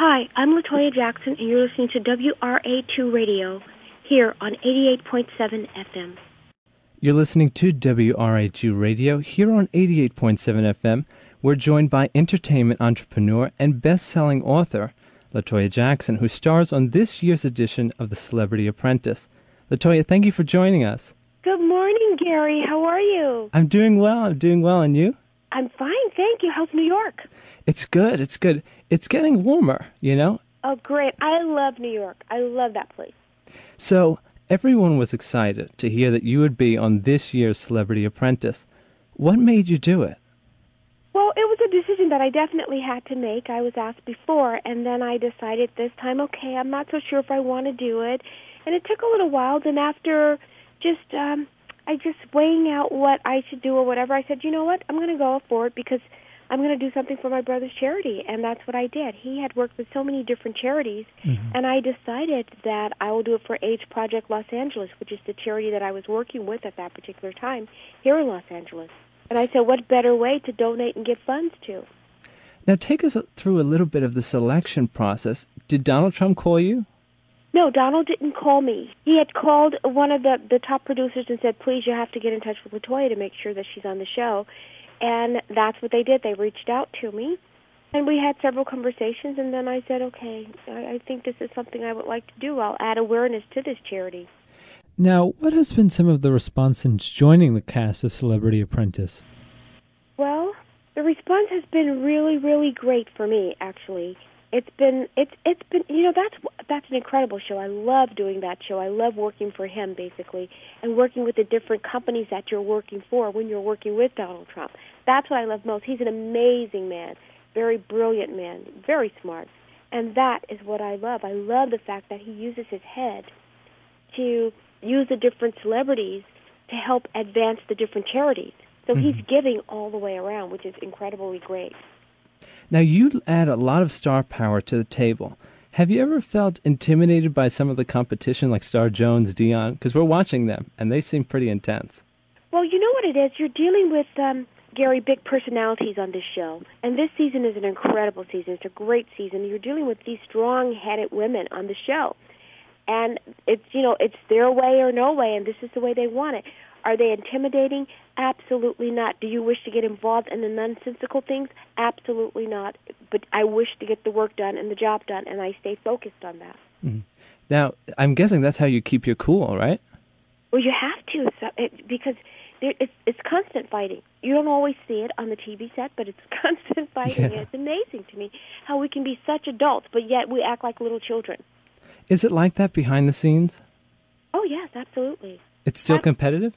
Hi, I'm Toya Jackson, and you're listening to WRHU Radio here on 88.7 FM. You're listening to WRHU Radio here on 88.7 FM. We're joined by entertainment entrepreneur and best-selling author Toya Jackson, who stars on this year's edition of the Celebrity Apprentice. Toya, thank you for joining us. Good morning, Gary. How are you? I'm doing well. And you? I'm fine, thank you. How's New York? It's good. It's getting warmer, you know? Oh, great. I love New York. I love that place. So, everyone was excited to hear that you would be on this year's Celebrity Apprentice. What made you do it? Well, it was a decision that I definitely had to make. I was asked before, and then I decided this time, okay, I'm not so sure if I want to do it. And it took a little while. Then after I just weighing out what I should do or whatever, I said, you know what, I'm going to go for it because I'm going to do something for my brother's charity. And that's what I did. He had worked with so many different charities, and I decided that I will do it for AIDS Project Los Angeles, which is the charity that I was working with at that particular time here in Los Angeles. And I said, what better way to donate and give funds to? Now, take us through a little bit of the selection process. Did Donald Trump call you? No, Donald didn't call me. He had called one of the top producers and said, please, you have to get in touch with LaToya to make sure that she's on the show. And that's what they did. They reached out to me, and we had several conversations, and then I said, okay, I think this is something I would like to do. I'll add awareness to this charity. Now, what has been some of the response since joining the cast of Celebrity Apprentice? Well, the response has been really, really great for me, actually. It's been that's an incredible show. I love doing that show. I love working for him, basically, and working with the different companies that you're working for when you're working with Donald Trump. That's what I love most. He's an amazing man, very brilliant man, very smart, and that is what I love. I love the fact that he uses his head to use the different celebrities to help advance the different charities. So he's giving all the way around, which is incredibly great. Now, you add a lot of star power to the table. Have you ever felt intimidated by some of the competition, like Star Jones, Dion? Because we're watching them, and they seem pretty intense. Well, you know what it is? You're dealing with, Gary, big personalities on this show. And this season is an incredible season. It's a great season. You're dealing with these strong-headed women on the show. And it's their way or no way, and this is the way they want it. Are they intimidating? Absolutely not. Do you wish to get involved in the nonsensical things? Absolutely not. But I wish to get the work done and the job done, and I stay focused on that. Now, I'm guessing that's how you keep your cool, right? Well, you have to, because it's constant fighting. You don't always see it on the TV set, but it's constant fighting. Yeah. It's amazing to me how we can be such adults, but yet we act like little children. Is it like that behind the scenes? Oh, yes, absolutely. It's still competitive?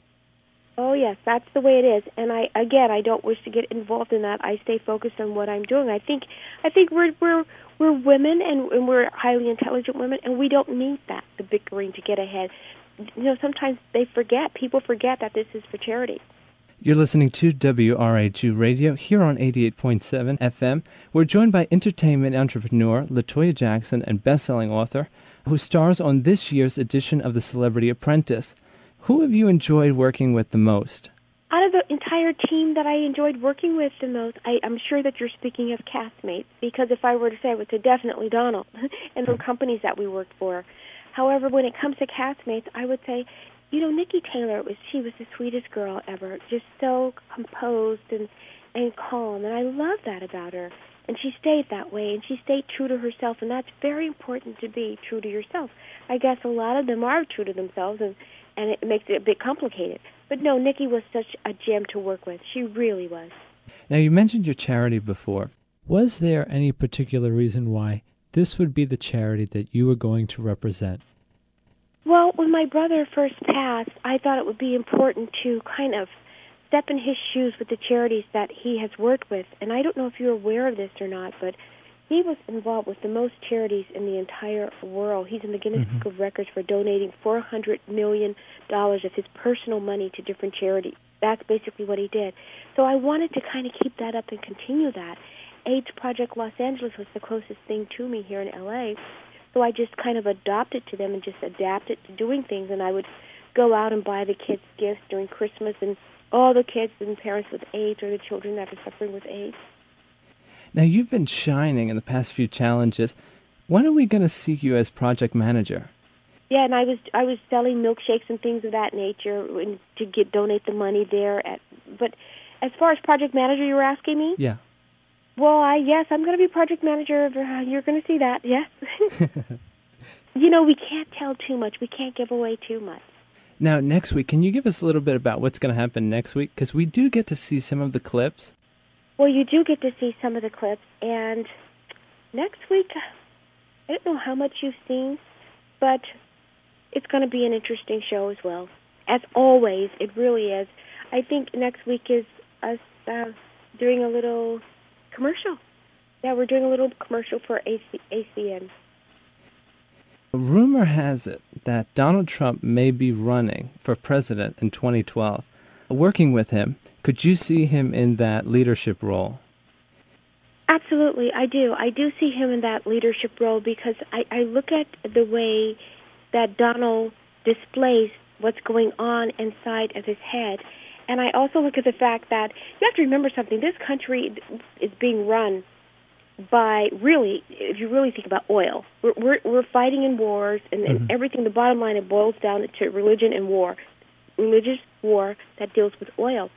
Oh, yes, that's the way it is. And I don't wish to get involved in that. I stay focused on what I'm doing. I think we're women, and we're highly intelligent women, and we don't need that, the bickering to get ahead. Sometimes people forget that this is for charity. You're listening to WRHU Radio here on 88.7 FM. We're joined by entertainment entrepreneur Toya Jackson and best-selling author who stars on this year's edition of the Celebrity Apprentice. Who have you enjoyed working with the most? Out of the entire team that I enjoyed working with the most, I'm sure that you're speaking of castmates, because if I were to say, I would say definitely Donald and the companies that we worked for. However, when it comes to castmates, I would say, Nikki Taylor, she was the sweetest girl ever, just so composed and calm, and I love that about her. And she stayed that way, and she stayed true to herself, and that's very important, to be true to yourself. I guess a lot of them are true to themselves, and it makes it a bit complicated. But no, Nikki was such a gem to work with. She really was. Now, you mentioned your charity before. Was there any particular reason why this would be the charity that you were going to represent? Well, when my brother first passed, I thought it would be important to kind of step in his shoes with the charities that he has worked with. And I don't know if you're aware of this or not, but he was involved with the most charities in the entire world. He's in the Guinness Book of Records for donating $400 million of his personal money to different charities. That's basically what he did. So I wanted to kind of keep that up and continue that. AIDS Project Los Angeles was the closest thing to me here in L.A., so I just kind of adopted to them and just adapted to doing things, and I would go out and buy the kids gifts during Christmas, and all the kids and parents with AIDS or the children that are suffering with AIDS. Now, you've been shining in the past few challenges. When are we going to see you as project manager? Yeah, and I was selling milkshakes and things of that nature to donate the money there. But as far as project manager, you were asking me? Yeah. Well, yes, I'm going to be project manager. You're going to see that, yes. We can't tell too much. We can't give away too much. Now, next week, can you give us a little bit about what's going to happen next week? Because we do get to see some of the clips. Well, you do get to see some of the clips. And next week, I don't know how much you've seen, but it's going to be an interesting show as well. As always, it really is. I think next week is us doing a little commercial. Yeah, we're doing a little commercial for ACN. Rumor has it that Donald Trump may be running for president in 2012. Working with him, could you see him in that leadership role? Absolutely, I do. I do see him in that leadership role because I look at the way that Donald displays what's going on inside of his head. And I also look at the fact that you have to remember something. This country is being run by, really, if you really think about oil. We're fighting in wars, and everything, the bottom line, it boils down to religion and war. Religious war that deals with oil.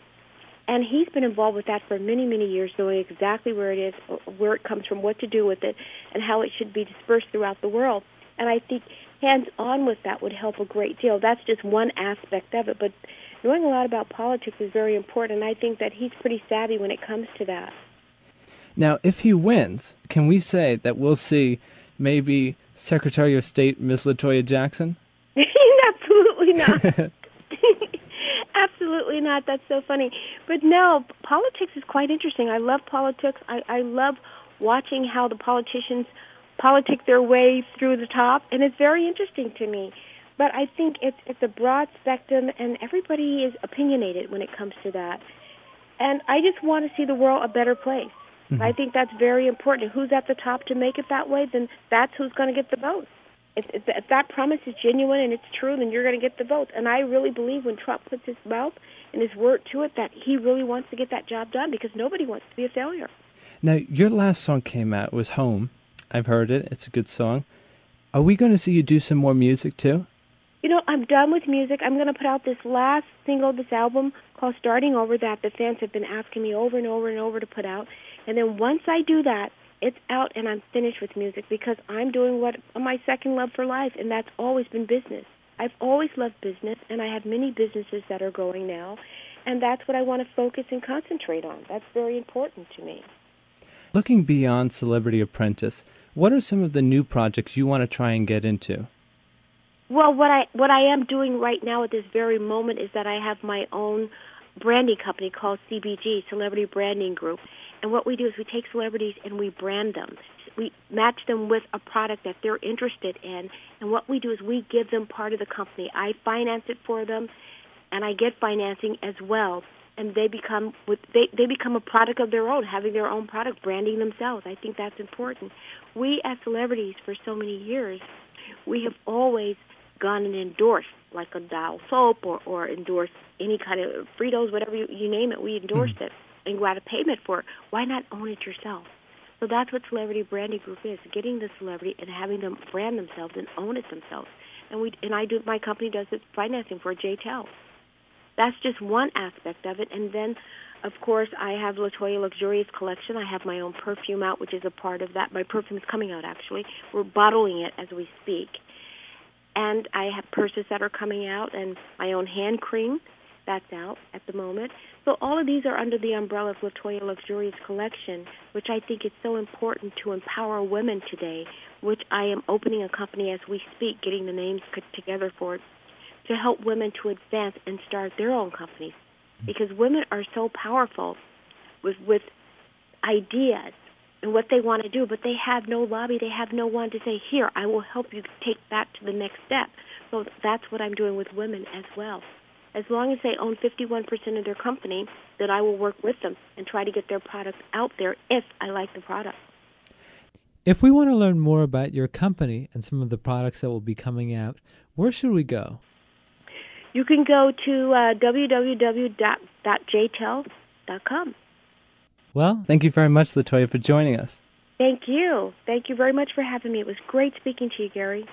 And he's been involved with that for many, many years, knowing exactly where it is, where it comes from, what to do with it, and how it should be dispersed throughout the world. And I think hands-on with that would help a great deal. That's just one aspect of it, but knowing a lot about politics is very important, and I think that he's pretty savvy when it comes to that. Now, if he wins, can we say that we'll see maybe Secretary of State Ms. LaToya Jackson? Absolutely not. Absolutely not. That's so funny. But no, politics is quite interesting. I love politics. I love watching how the politicians politic their way through the top, and it's very interesting to me. But I think it's a broad spectrum, and everybody is opinionated when it comes to that. And I just want to see the world a better place. I think that's very important. Who's at the top to make it that way, then that's who's going to get the vote. If that promise is genuine and it's true, then you're going to get the vote. And I really believe when Trump puts his mouth and his word to it that he really wants to get that job done because nobody wants to be a failure. Now, your last song came out. It was Home. I've heard it. It's a good song. Are we going to see you do some more music, too? I'm done with music. I'm going to put out this last single, this album called Starting Over that the fans have been asking me over and over and over to put out. And then once I do that, it's out and I'm finished with music because I'm doing what my second love for life, and that's always been business. I've always loved business, and I have many businesses that are growing now, and that's what I want to focus and concentrate on. That's very important to me. Looking beyond Celebrity Apprentice, what are some of the new projects you want to try and get into? Well, what I am doing right now at this very moment is that I have my own branding company called CBG, Celebrity Branding Group. And what we do is we take celebrities and we brand them. We match them with a product that they're interested in. And what we do is we give them part of the company. I finance it for them, and I get financing as well. And they become a product of their own, having their own product, branding themselves. I think that's important. We as celebrities for so many years, we have always gone and endorsed, like a Dial soap or endorsed any kind of Fritos, whatever you name it. We endorsed it and got a payment for it. Why not own it yourself? So that's what Celebrity Branding Group is, getting the celebrity and having them brand themselves and own it themselves. My company does it financing for JTEL. That's just one aspect of it. And then, of course, I have LaToya Luxurious Collection. I have my own perfume out, which is a part of that. My perfume is coming out, actually. We're bottling it as we speak. And I have purses that are coming out and my own hand cream that's out at the moment. So all of these are under the umbrella of LaToya Luxurious Collection, which I think is so important to empower women today, which I am opening a company as we speak, getting the names put together for it, to help women to advance and start their own companies. Because women are so powerful with ideas and what they want to do, but they have no lobby, they have no one to say, here, I will help you take that to the next step. So that's what I'm doing with women as well. As long as they own 51% of their company, then I will work with them and try to get their product out there if I like the product. If we want to learn more about your company and some of the products that will be coming out, where should we go? You can go to www.jtel.com. Well, Thank you very much, Latoya, for joining us. Thank you. Thank you very much for having me. It was great speaking to you, Gary.